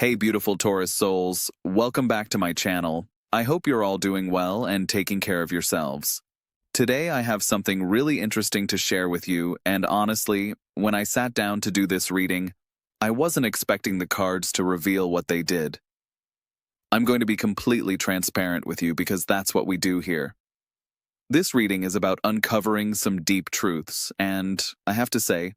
Hey beautiful Taurus souls, welcome back to my channel. I hope you're all doing well and taking care of yourselves. Today I have something really interesting to share with you, and honestly, when I sat down to do this reading, I wasn't expecting the cards to reveal what they did. I'm going to be completely transparent with you because that's what we do here. This reading is about uncovering some deep truths, and I have to say,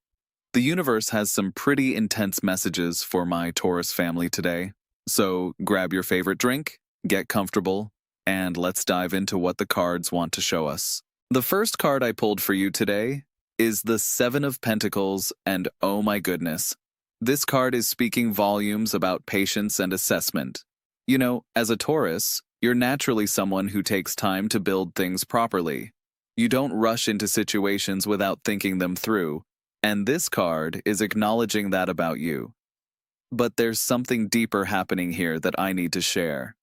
the universe has some pretty intense messages for my Taurus family today. So grab your favorite drink, get comfortable, and let's dive into what the cards want to show us. The first card I pulled for you today is the Seven of Pentacles, and oh my goodness, this card is speaking volumes about patience and assessment. You know, as a Taurus, you're naturally someone who takes time to build things properly. You don't rush into situations without thinking them through. And this card is acknowledging that about you. But there's something deeper happening here that I need to share.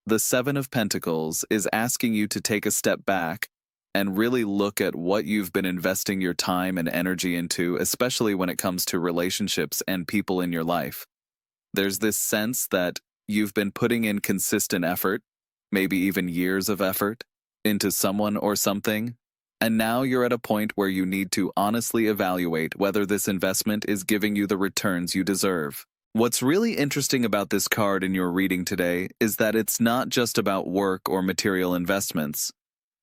The Seven of Pentacles is asking you to take a step back and really look at what you've been investing your time and energy into, especially when it comes to relationships and people in your life. There's this sense that you've been putting in consistent effort, maybe even years of effort, into someone or something. And now you're at a point where you need to honestly evaluate whether this investment is giving you the returns you deserve. What's really interesting about this card in your reading today is that it's not just about work or material investments.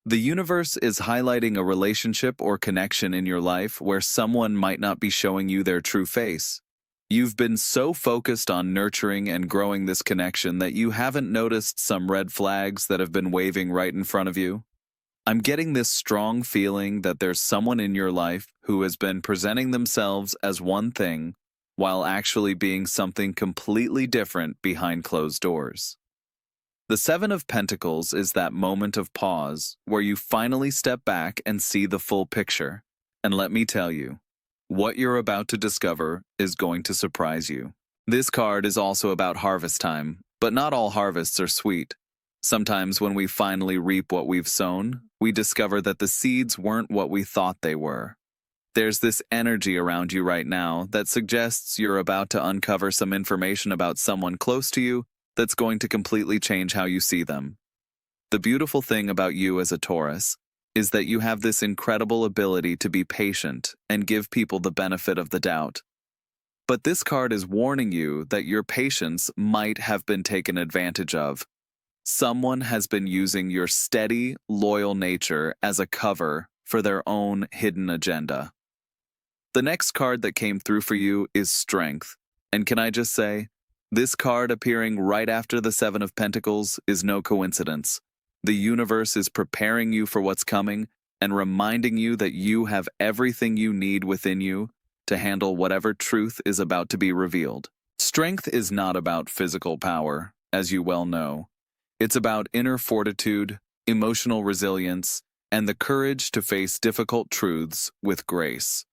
The universe is highlighting a relationship or connection in your life where someone might not be showing you their true face. You've been so focused on nurturing and growing this connection that you haven't noticed some red flags that have been waving right in front of you. I'm getting this strong feeling that there's someone in your life who has been presenting themselves as one thing while actually being something completely different behind closed doors. The Seven of Pentacles is that moment of pause where you finally step back and see the full picture. And let me tell you, what you're about to discover is going to surprise you. This card is also about harvest time, but not all harvests are sweet. Sometimes when we finally reap what we've sown, we discover that the seeds weren't what we thought they were. There's this energy around you right now that suggests you're about to uncover some information about someone close to you that's going to completely change how you see them. The beautiful thing about you as a Taurus is that you have this incredible ability to be patient and give people the benefit of the doubt. But this card is warning you that your patience might have been taken advantage of. Someone has been using your steady, loyal nature as a cover for their own hidden agenda. The next card that came through for you is Strength. And can I just say, this card appearing right after the Seven of Pentacles is no coincidence. The universe is preparing you for what's coming and reminding you that you have everything you need within you to handle whatever truth is about to be revealed. Strength is not about physical power, as you well know. It's about inner fortitude, emotional resilience, and the courage to face difficult truths with grace.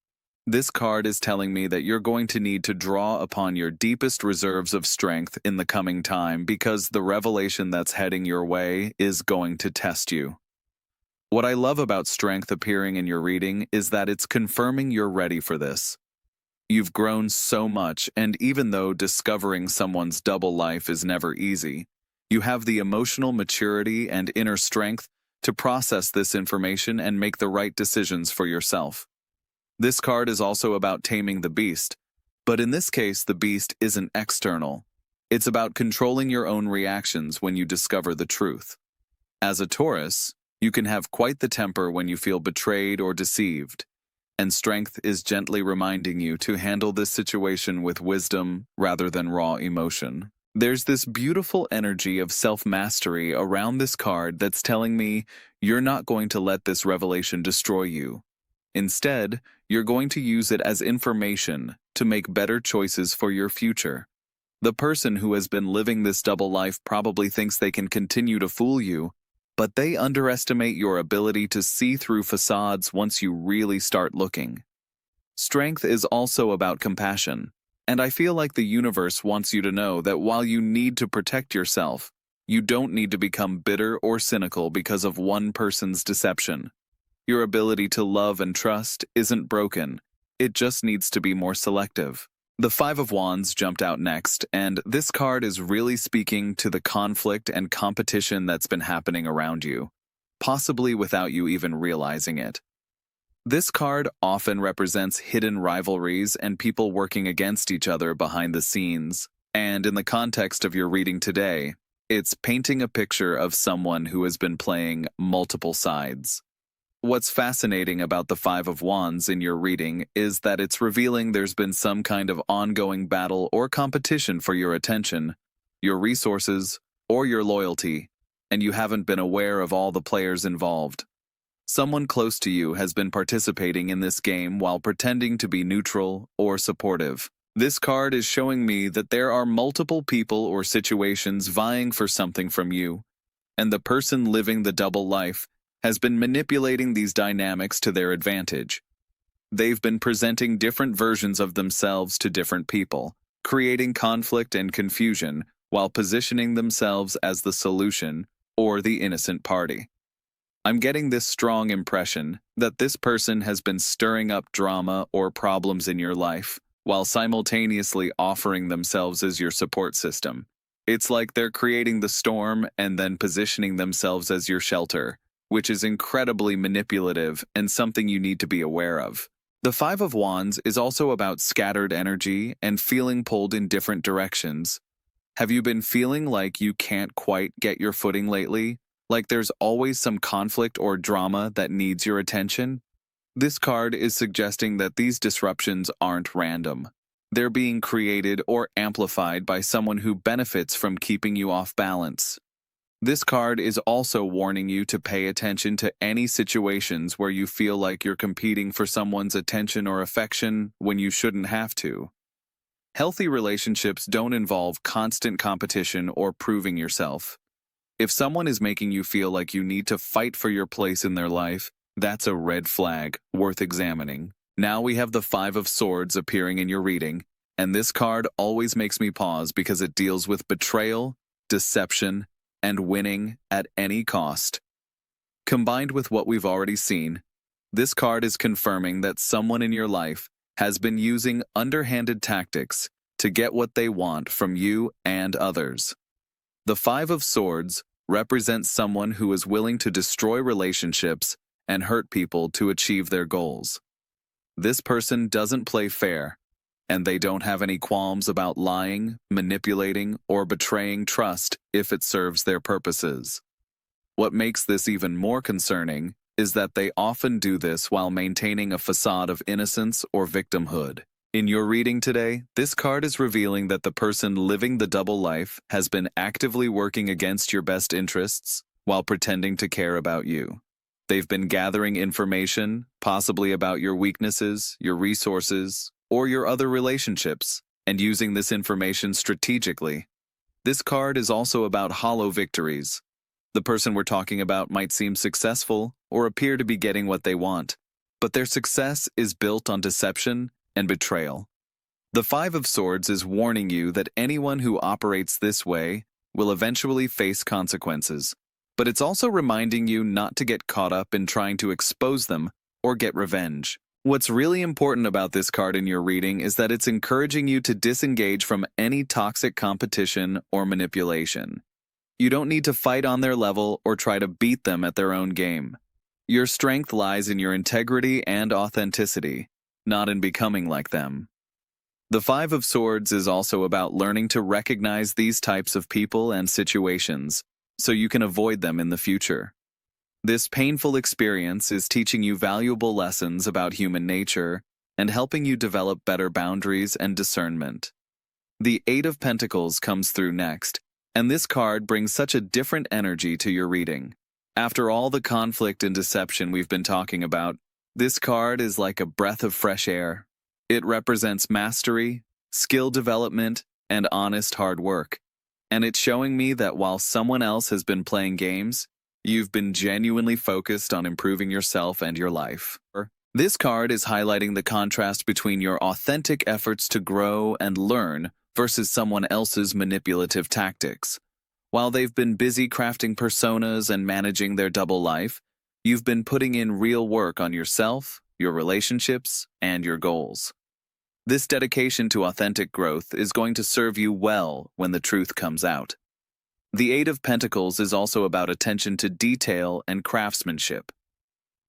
This card is telling me that you're going to need to draw upon your deepest reserves of strength in the coming time because the revelation that's heading your way is going to test you. What I love about Strength appearing in your reading is that it's confirming you're ready for this. You've grown so much, and even though discovering someone's double life is never easy, you have the emotional maturity and inner strength to process this information and make the right decisions for yourself. This card is also about taming the beast, but in this case, the beast isn't external. It's about controlling your own reactions when you discover the truth. As a Taurus, you can have quite the temper when you feel betrayed or deceived, and Strength is gently reminding you to handle this situation with wisdom rather than raw emotion. There's this beautiful energy of self-mastery around this card that's telling me you're not going to let this revelation destroy you. Instead, you're going to use it as information to make better choices for your future. The person who has been living this double life probably thinks they can continue to fool you, but they underestimate your ability to see through facades once you really start looking. Strength is also about compassion. And I feel like the universe wants you to know that while you need to protect yourself, you don't need to become bitter or cynical because of one person's deception. Your ability to love and trust isn't broken, it just needs to be more selective. The Five of Wands jumped out next, and this card is really speaking to the conflict and competition that's been happening around you, possibly without you even realizing it. This card often represents hidden rivalries and people working against each other behind the scenes, and in the context of your reading today, it's painting a picture of someone who has been playing multiple sides. What's fascinating about the Five of Wands in your reading is that it's revealing there's been some kind of ongoing battle or competition for your attention, your resources, or your loyalty, and you haven't been aware of all the players involved. Someone close to you has been participating in this game while pretending to be neutral or supportive. This card is showing me that there are multiple people or situations vying for something from you, and the person living the double life has been manipulating these dynamics to their advantage. They've been presenting different versions of themselves to different people, creating conflict and confusion while positioning themselves as the solution or the innocent party. I'm getting this strong impression that this person has been stirring up drama or problems in your life while simultaneously offering themselves as your support system. It's like they're creating the storm and then positioning themselves as your shelter, which is incredibly manipulative and something you need to be aware of. The Five of Wands is also about scattered energy and feeling pulled in different directions. Have you been feeling like you can't quite get your footing lately? Like there's always some conflict or drama that needs your attention? This card is suggesting that these disruptions aren't random. They're being created or amplified by someone who benefits from keeping you off balance. This card is also warning you to pay attention to any situations where you feel like you're competing for someone's attention or affection when you shouldn't have to. Healthy relationships don't involve constant competition or proving yourself. If someone is making you feel like you need to fight for your place in their life, that's a red flag worth examining. Now we have the Five of Swords appearing in your reading, and this card always makes me pause because it deals with betrayal, deception, and winning at any cost. Combined with what we've already seen, this card is confirming that someone in your life has been using underhanded tactics to get what they want from you and others. The Five of Swords represents someone who is willing to destroy relationships and hurt people to achieve their goals. This person doesn't play fair, and they don't have any qualms about lying, manipulating, or betraying trust if it serves their purposes. What makes this even more concerning is that they often do this while maintaining a facade of innocence or victimhood. In your reading today, this card is revealing that the person living the double life has been actively working against your best interests while pretending to care about you. They've been gathering information, possibly about your weaknesses, your resources, or your other relationships, and using this information strategically. This card is also about hollow victories. The person we're talking about might seem successful or appear to be getting what they want, but their success is built on deception and betrayal. The Five of Swords is warning you that anyone who operates this way will eventually face consequences, but it's also reminding you not to get caught up in trying to expose them or get revenge. What's really important about this card in your reading is that it's encouraging you to disengage from any toxic competition or manipulation. You don't need to fight on their level or try to beat them at their own game. Your strength lies in your integrity and authenticity, not in becoming like them. The Five of Swords is also about learning to recognize these types of people and situations so you can avoid them in the future. This painful experience is teaching you valuable lessons about human nature and helping you develop better boundaries and discernment. The Eight of Pentacles comes through next, and this card brings such a different energy to your reading. After all the conflict and deception we've been talking about, this card is like a breath of fresh air. It represents mastery, skill development, and honest hard work. And it's showing me that while someone else has been playing games, you've been genuinely focused on improving yourself and your life. This card is highlighting the contrast between your authentic efforts to grow and learn versus someone else's manipulative tactics. While they've been busy crafting personas and managing their double life, you've been putting in real work on yourself, your relationships, and your goals. This dedication to authentic growth is going to serve you well when the truth comes out. The Eight of Pentacles is also about attention to detail and craftsmanship.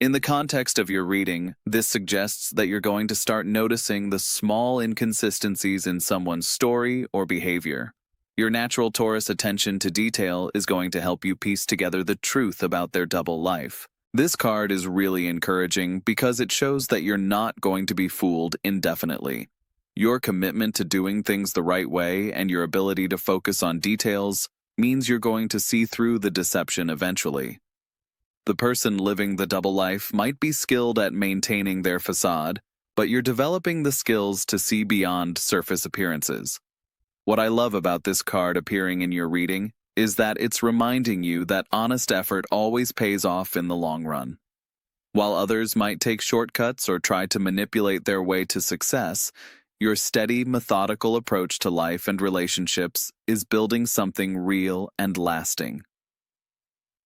In the context of your reading, this suggests that you're going to start noticing the small inconsistencies in someone's story or behavior. Your natural Taurus attention to detail is going to help you piece together the truth about their double life. This card is really encouraging because it shows that you're not going to be fooled indefinitely. Your commitment to doing things the right way and your ability to focus on details means you're going to see through the deception eventually. The person living the double life might be skilled at maintaining their facade, but you're developing the skills to see beyond surface appearances. What I love about this card appearing in your reading is that it's reminding you that honest effort always pays off in the long run. While others might take shortcuts or try to manipulate their way to success, your steady, methodical approach to life and relationships is building something real and lasting.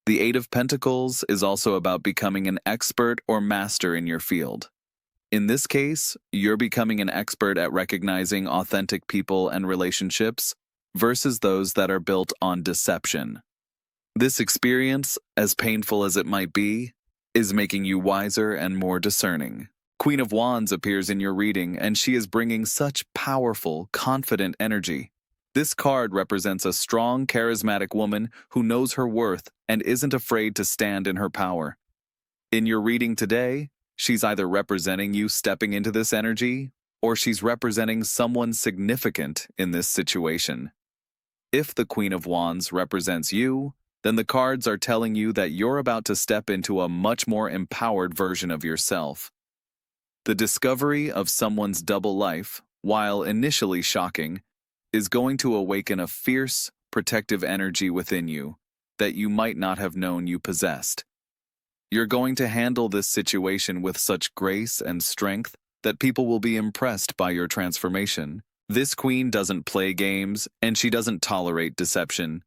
The Eight of Pentacles is also about becoming an expert or master in your field. In this case, you're becoming an expert at recognizing authentic people and relationships versus those that are built on deception. This experience, as painful as it might be, is making you wiser and more discerning. Queen of Wands appears in your reading, and she is bringing such powerful, confident energy. This card represents a strong, charismatic woman who knows her worth and isn't afraid to stand in her power. In your reading today, she's either representing you stepping into this energy, or she's representing someone significant in this situation. If the Queen of Wands represents you, then the cards are telling you that you're about to step into a much more empowered version of yourself. The discovery of someone's double life, while initially shocking, is going to awaken a fierce, protective energy within you that you might not have known you possessed. You're going to handle this situation with such grace and strength that people will be impressed by your transformation. This queen doesn't play games, and she doesn't tolerate deception.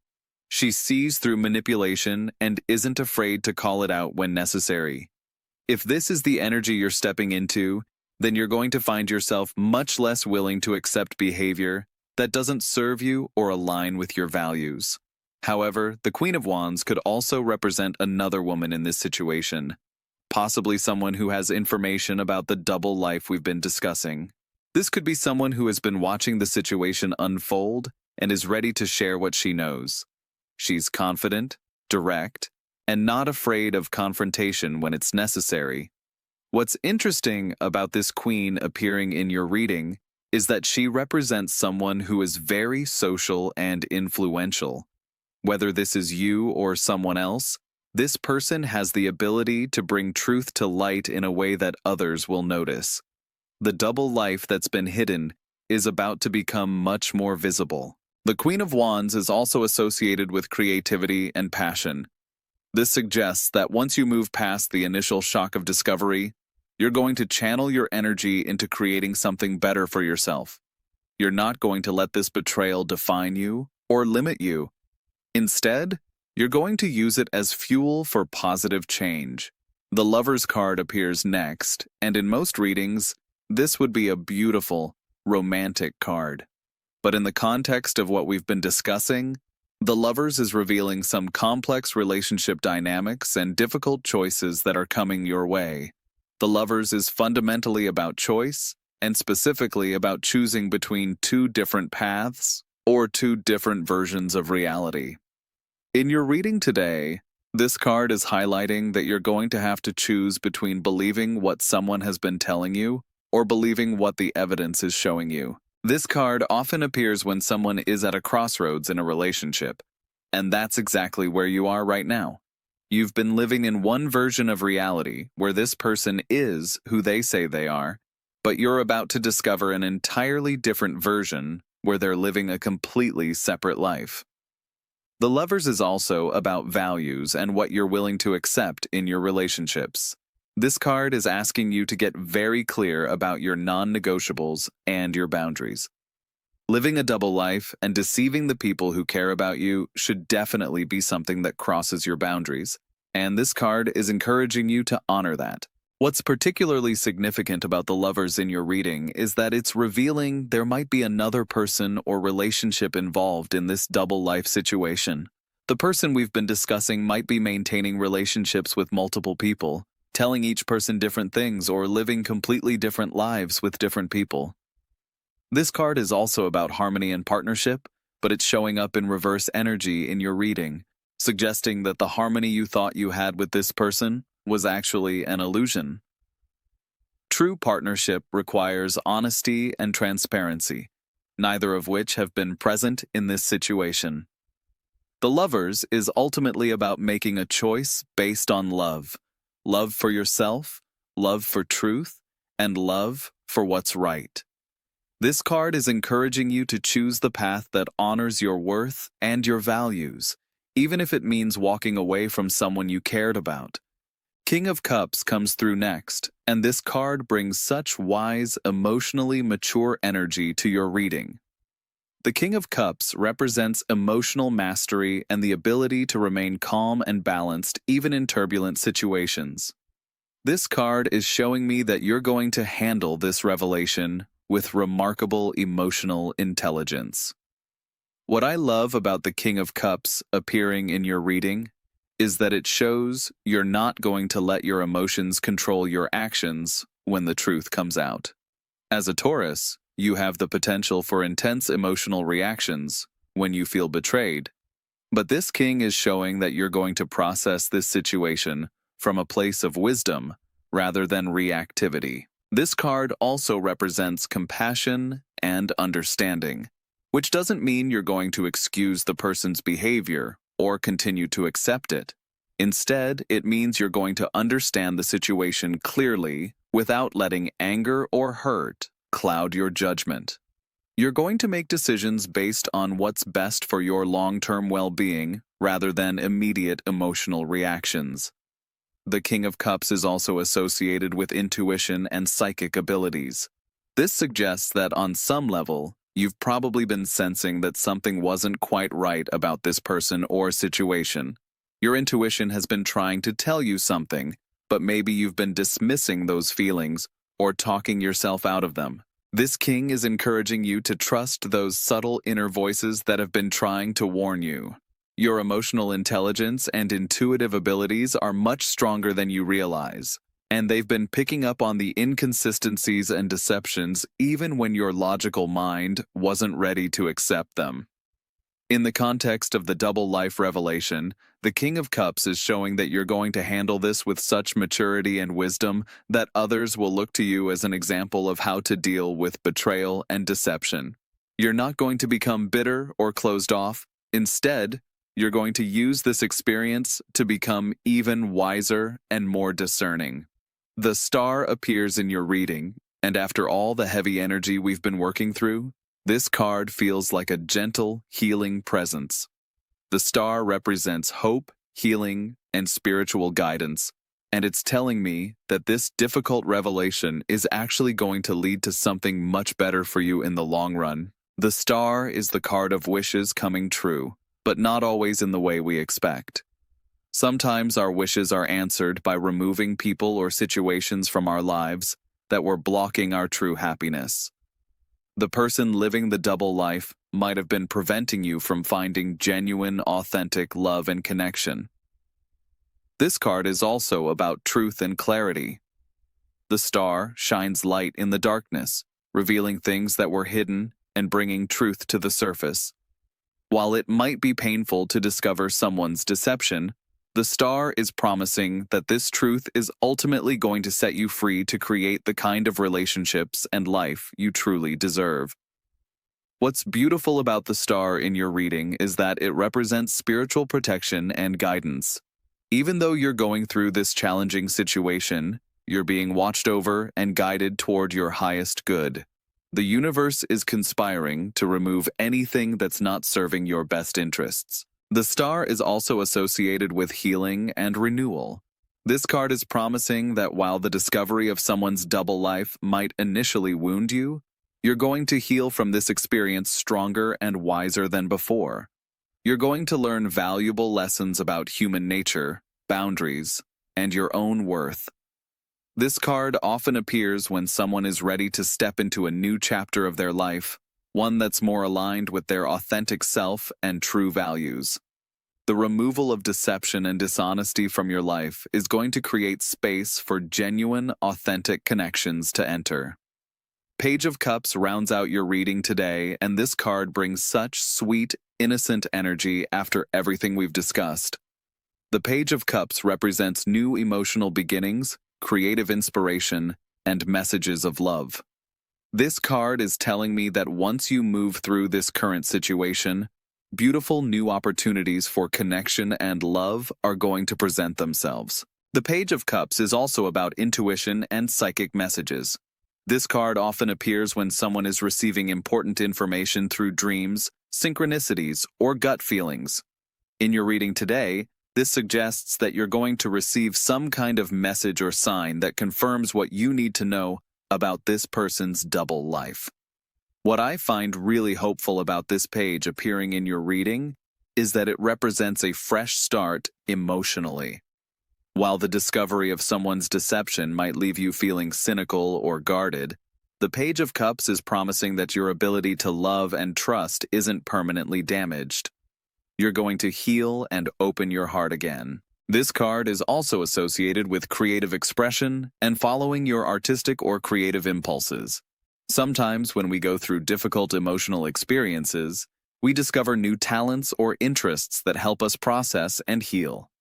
She sees through manipulation and isn't afraid to call it out when necessary. If this is the energy you're stepping into, then you're going to find yourself much less willing to accept behavior that doesn't serve you or align with your values. However, the Queen of Wands could also represent another woman in this situation, possibly someone who has information about the double life we've been discussing. This could be someone who has been watching the situation unfold and is ready to share what she knows. She's confident, direct, and not afraid of confrontation when it's necessary. What's interesting about this queen appearing in your reading is that she represents someone who is very social and influential. Whether this is you or someone else, this person has the ability to bring truth to light in a way that others will notice. The double life that's been hidden is about to become much more visible. The Queen of Wands is also associated with creativity and passion. This suggests that once you move past the initial shock of discovery, you're going to channel your energy into creating something better for yourself. You're not going to let this betrayal define you or limit you. Instead, you're going to use it as fuel for positive change. The Lover's card appears next, and in most readings, this would be a beautiful, romantic card. But in the context of what we've been discussing, the Lovers is revealing some complex relationship dynamics and difficult choices that are coming your way. The Lovers is fundamentally about choice, and specifically about choosing between two different paths or two different versions of reality. In your reading today, this card is highlighting that you're going to have to choose between believing what someone has been telling you or believing what the evidence is showing you. This card often appears when someone is at a crossroads in a relationship, and that's exactly where you are right now. You've been living in one version of reality where this person is who they say they are, but you're about to discover an entirely different version where they're living a completely separate life. The Lovers is also about values and what you're willing to accept in your relationships. This card is asking you to get very clear about your non-negotiables and your boundaries. Living a double life and deceiving the people who care about you should definitely be something that crosses your boundaries, and this card is encouraging you to honor that. What's particularly significant about the lovers in your reading is that it's revealing there might be another person or relationship involved in this double life situation. The person we've been discussing might be maintaining relationships with multiple people, telling each person different things or living completely different lives with different people. This card is also about harmony and partnership, but it's showing up in reverse energy in your reading, suggesting that the harmony you thought you had with this person was actually an illusion. True partnership requires honesty and transparency, neither of which have been present in this situation. The Lovers is ultimately about making a choice based on love. Love for yourself, love for truth, and love for what's right. This card is encouraging you to choose the path that honors your worth and your values, even if it means walking away from someone you cared about. King of Cups comes through next, and this card brings such wise, emotionally mature energy to your reading. The King of Cups represents emotional mastery and the ability to remain calm and balanced even in turbulent situations. This card is showing me that you're going to handle this revelation with remarkable emotional intelligence. What I love about the King of Cups appearing in your reading is that it shows you're not going to let your emotions control your actions when the truth comes out. As a Taurus, you have the potential for intense emotional reactions when you feel betrayed. But this king is showing that you're going to process this situation from a place of wisdom rather than reactivity. This card also represents compassion and understanding, which doesn't mean you're going to excuse the person's behavior or continue to accept it. Instead, it means you're going to understand the situation clearly without letting anger or hurt cloud your judgment. You're going to make decisions based on what's best for your long-term well-being rather than immediate emotional reactions. The King of Cups is also associated with intuition and psychic abilities. This suggests that on some level, you've probably been sensing that something wasn't quite right about this person or situation. Your intuition has been trying to tell you something, but maybe you've been dismissing those feelings or talking yourself out of them. This king is encouraging you to trust those subtle inner voices that have been trying to warn you. Your emotional intelligence and intuitive abilities are much stronger than you realize, and they've been picking up on the inconsistencies and deceptions even when your logical mind wasn't ready to accept them. In the context of the double life revelation, the King of Cups is showing that you're going to handle this with such maturity and wisdom that others will look to you as an example of how to deal with betrayal and deception. You're not going to become bitter or closed off. Instead, you're going to use this experience to become even wiser and more discerning. The star appears in your reading, and after all the heavy energy we've been working through, this card feels like a gentle, healing presence. The star represents hope, healing, and spiritual guidance, and it's telling me that this difficult revelation is actually going to lead to something much better for you in the long run. The star is the card of wishes coming true, but not always in the way we expect. Sometimes our wishes are answered by removing people or situations from our lives that were blocking our true happiness. The person living the double life might have been preventing you from finding genuine, authentic love and connection. This card is also about truth and clarity. The star shines light in the darkness, revealing things that were hidden and bringing truth to the surface. While it might be painful to discover someone's deception, the star is promising that this truth is ultimately going to set you free to create the kind of relationships and life you truly deserve. What's beautiful about the star in your reading is that it represents spiritual protection and guidance. Even though you're going through this challenging situation, you're being watched over and guided toward your highest good. The universe is conspiring to remove anything that's not serving your best interests. The star is also associated with healing and renewal. This card is promising that while the discovery of someone's double life might initially wound you, you're going to heal from this experience stronger and wiser than before. You're going to learn valuable lessons about human nature, boundaries, and your own worth. This card often appears when someone is ready to step into a new chapter of their life, one that's more aligned with their authentic self and true values. The removal of deception and dishonesty from your life is going to create space for genuine, authentic connections to enter. Page of Cups rounds out your reading today, and this card brings such sweet, innocent energy after everything we've discussed. The Page of Cups represents new emotional beginnings, creative inspiration, and messages of love. This card is telling me that once you move through this current situation, beautiful new opportunities for connection and love are going to present themselves. The Page of Cups is also about intuition and psychic messages. This card often appears when someone is receiving important information through dreams, synchronicities, or gut feelings. In your reading today, this suggests that you're going to receive some kind of message or sign that confirms what you need to know about this person's double life. What I find really hopeful about this page appearing in your reading is that it represents a fresh start emotionally. While the discovery of someone's deception might leave you feeling cynical or guarded, the Page of Cups is promising that your ability to love and trust isn't permanently damaged. You're going to heal and open your heart again. This card is also associated with creative expression and following your artistic or creative impulses. Sometimes when we go through difficult emotional experiences, we discover new talents or interests that help us process and heal.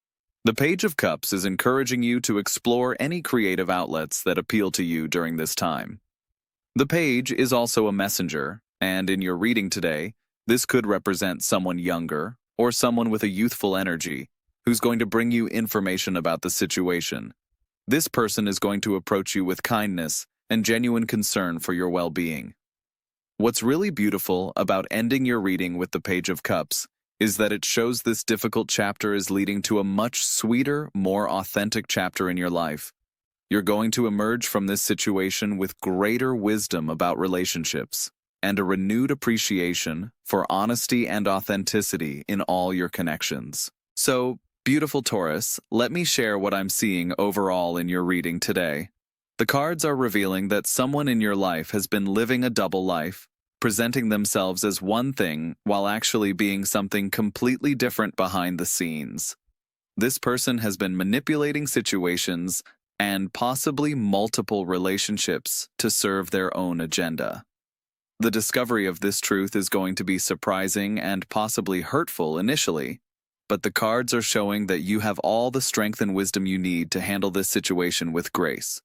The Page of Cups is encouraging you to explore any creative outlets that appeal to you during this time. The page is also a messenger, and in your reading today, this could represent someone younger or someone with a youthful energy who's going to bring you information about the situation. This person is going to approach you with kindness and genuine concern for your well-being. What's really beautiful about ending your reading with the Page of Cups is that it shows this difficult chapter is leading to a much sweeter, more authentic chapter in your life. You're going to emerge from this situation with greater wisdom about relationships and a renewed appreciation for honesty and authenticity in all your connections. So, beautiful Taurus, let me share what I'm seeing overall in your reading today. The cards are revealing that someone in your life has been living a double life, presenting themselves as one thing while actually being something completely different behind the scenes. This person has been manipulating situations and possibly multiple relationships to serve their own agenda. The discovery of this truth is going to be surprising and possibly hurtful initially, but the cards are showing that you have all the strength and wisdom you need to handle this situation with grace.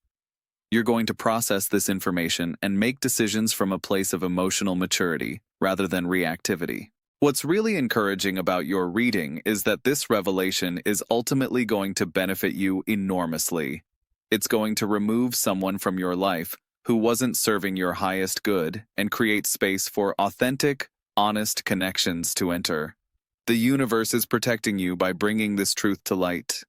You're going to process this information and make decisions from a place of emotional maturity rather than reactivity. What's really encouraging about your reading is that this revelation is ultimately going to benefit you enormously. It's going to remove someone from your life who wasn't serving your highest good and create space for authentic, honest connections to enter. The universe is protecting you by bringing this truth to light,